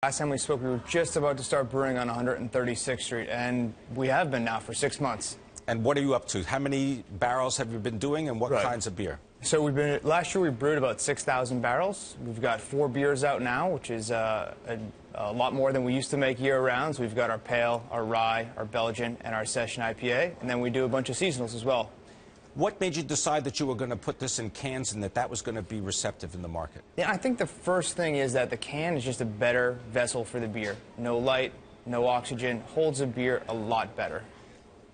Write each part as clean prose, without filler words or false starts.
Last time we spoke, we were just about to start brewing on 136th Street, and we have been now for 6 months. And what are you up to? How many barrels have you been doing, and what kinds of beer? So last year we brewed about 6,000 barrels. We've got 4 beers out now, which is a lot more than we used to make year-round. So we've got our Pale, our Rye, our Belgian, and our Session IPA, and then we do a bunch of seasonals as well. What made you decide that you were going to put this in cans and that was going to be receptive in the market? Yeah, I think the first thing is that the can is just a better vessel for the beer. No light, no oxygen, holds the beer a lot better.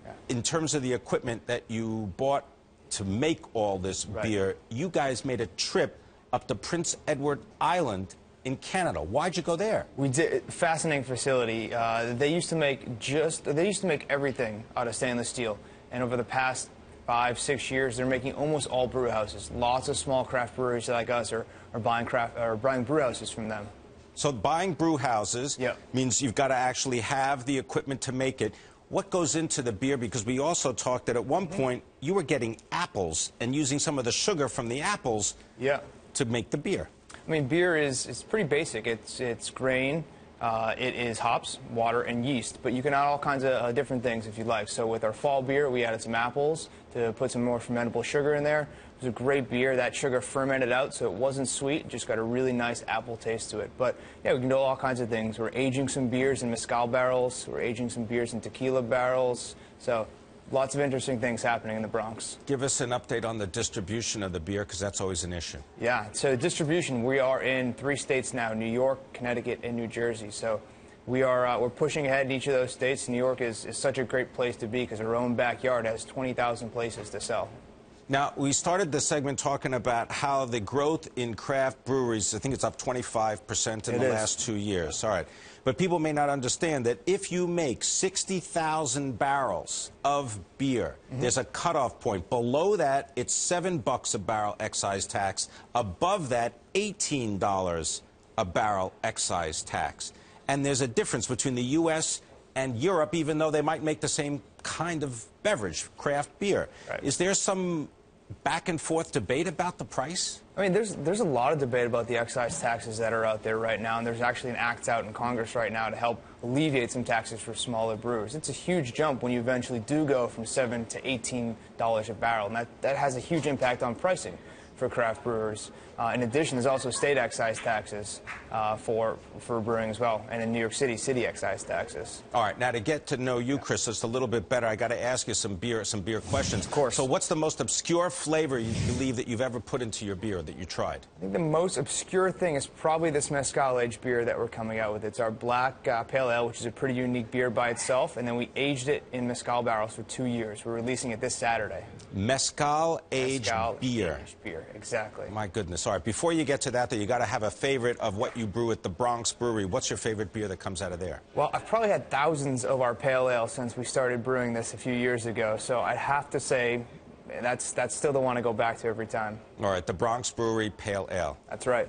Yeah. In terms of the equipment that you bought to make all this beer, you guys made a trip up to Prince Edward Island in Canada. Why'd you go there? We did. Fascinating facility. They used to make everything out of stainless steel, and over the past 5-6 years, they're making almost all brew houses. Lots of small craft breweries like us are buying brew houses from them. So buying brew houses means you've got to actually have the equipment to make it. What goes into the beer? Because we also talked that at one point you were getting apples and using some of the sugar from the apples to make the beer. I mean, beer is pretty basic. It's grain. It is hops, water, and yeast, but you can add all kinds of different things if you like. So with our fall beer, we added some apples to put some more fermentable sugar in there. It was a great beer. That sugar fermented out, so it wasn't sweet. It just got a really nice apple taste to it. But yeah, we can do all kinds of things. We're aging some beers in mezcal barrels. We're aging some beers in tequila barrels. So lots of interesting things happening in the Bronx. Give us an update on the distribution of the beer, because that's always an issue. Yeah, so distribution, we are in 3 states now, New York, Connecticut, and New Jersey. So we're pushing ahead in each of those states. New York is such a great place to be because our own backyard has 20,000 places to sell. Now, we started the segment talking about how the growth in craft breweries, I think it's up 25% in the last 2 years. All right. But people may not understand that if you make 60,000 barrels of beer, there's a cutoff point. Below that, it's $7 a barrel excise tax. Above that, $18 a barrel excise tax. And there's a difference between the U.S. and Europe, even though they might make the same kind of beverage, craft beer. Is there some back and forth debate about the price? I mean, there's a lot of debate about the excise taxes that are out there right now, and there's actually an act out in Congress right now to help alleviate some taxes for smaller brewers. It's a huge jump when you eventually do go from $7 to $18 a barrel, and that has a huge impact on pricing for craft brewers. In addition, there's also state excise taxes for brewing as well, and in New York City, city excise taxes. All right, now to get to know you, Chris, just a little bit better, I got to ask you some beer questions. Of course. So what's the most obscure flavor you believe that you've ever put into your beer that you tried? I think the most obscure thing is probably this mezcal-aged beer that we're coming out with. It's our black pale ale, which is a pretty unique beer by itself, and then we aged it in mezcal barrels for 2 years. We're releasing it this Saturday. Mezcal-aged beer. Aged beer, exactly. My goodness. All right, before you get to that, though, you got to have a favorite of what you brew at the Bronx Brewery. What's your favorite beer that comes out of there? Well, I've probably had thousands of our pale ale since we started brewing this a few years ago, so I'd have to say that's still the one I go back to every time. All right, the Bronx Brewery Pale Ale. That's right.